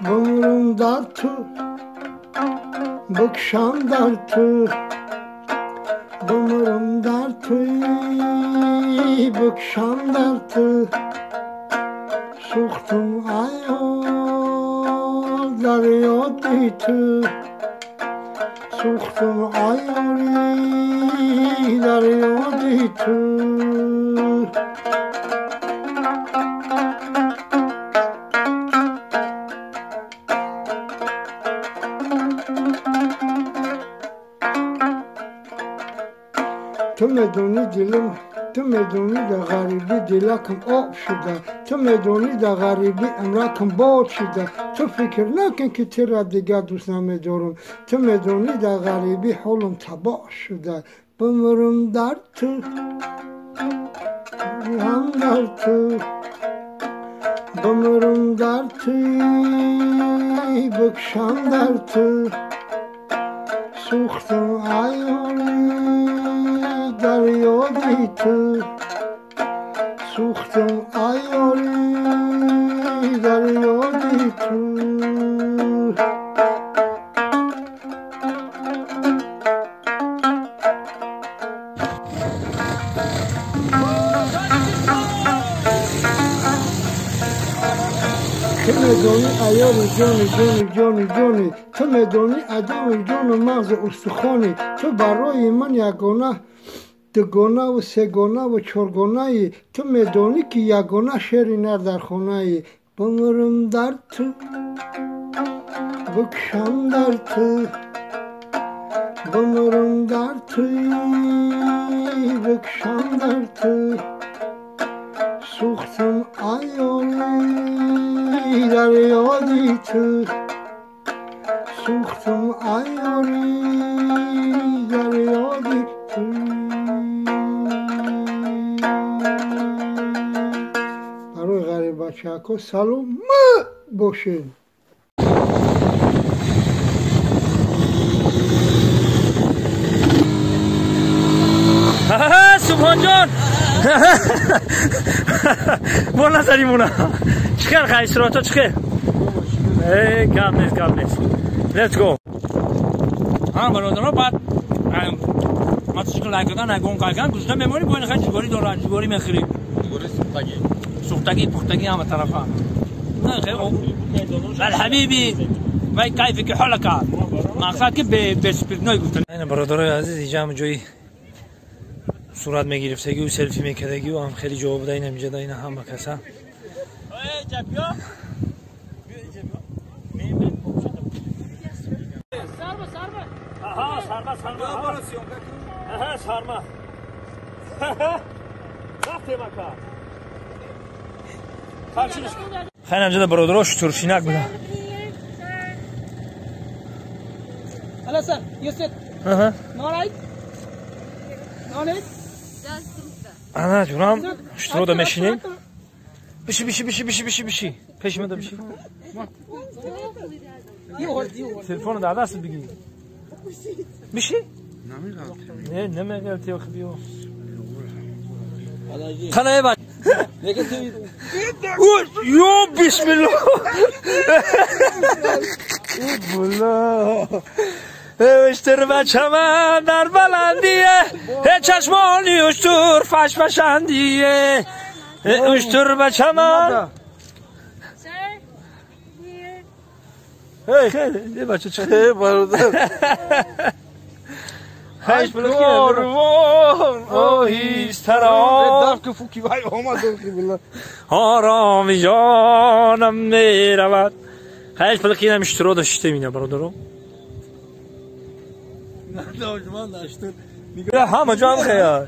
Bumurum dartı, bıkşam dartı. Bumurum dartı, bıkşam dartı. Suxtum ayol daryo ditu. Suxtum ayol daryo ditu. تو میدونی دلم، تو میدونی در غریبی دلکم آب شده. تو میدونی در غریبی امرکم باد شده. تو فکر نکن که تیرا دیگر دوست نمیدارم. تو میدونی در غریبی حالم تباه شده. بمرم در تو، هم در تو. بمرم در تو، بکشم در تو. سوختم عیالی در یادی تو. سوختم عیالی در یادی تو. تو میدونی ایاری جانی جانی جانی جانی. تو میدونی ادام جان و مغز استخوانی. تو برای من یگانه دوگانه و سگانه و چارگانه ای. تو میدونی که یگانه شعری نر در خانه ای. بمرم در تو، بکشم در تو. بمرم در تو، بکشم در تو. سوختم عیالی در یادی تو. سوختم عیالی در یادی تو. برای غریب بچه ها سلام باشه. سبحان جان ما نظریمونه چخیر خیلی سراتا چخیر کم نیست let's go برادرها بعد ما تشکل لکدن نگون کلگن گوشتا میمونی باید خیلی جگاری دارن جگاری میخریم جگاری سوختگی پختگی همه طرف هم حبیبی وای کیفی که حالا کرد مقصد که به سپیرنوی گفتن این برادرهای عزیز اینجا هم جایی صورت میگرفتگی و سلفی میکردگی و هم خیلی جواب دایی نمیجه دایی نه همه کسا خیلی همجا برادراش ترشینک بودن Hello sir, you sit. No right? No right? Ana جونم شترو دا میشینیم بشی پیش من بشی تلفن در دست بگی بشی نمیگلتی آخه بیو خانه بعد یو بسم الله بلا اشتر بچه من در بلندیه چشمانی اشتر فشفشندیه اشتر بچه من خیلی بچه چه برادر هیچ بلکیار آهیستران آرامی جانم میرود هیچ بلکی نمیشتر رو داشته مینه برادرم لاجمان داشتن میگه همه جا هم خیال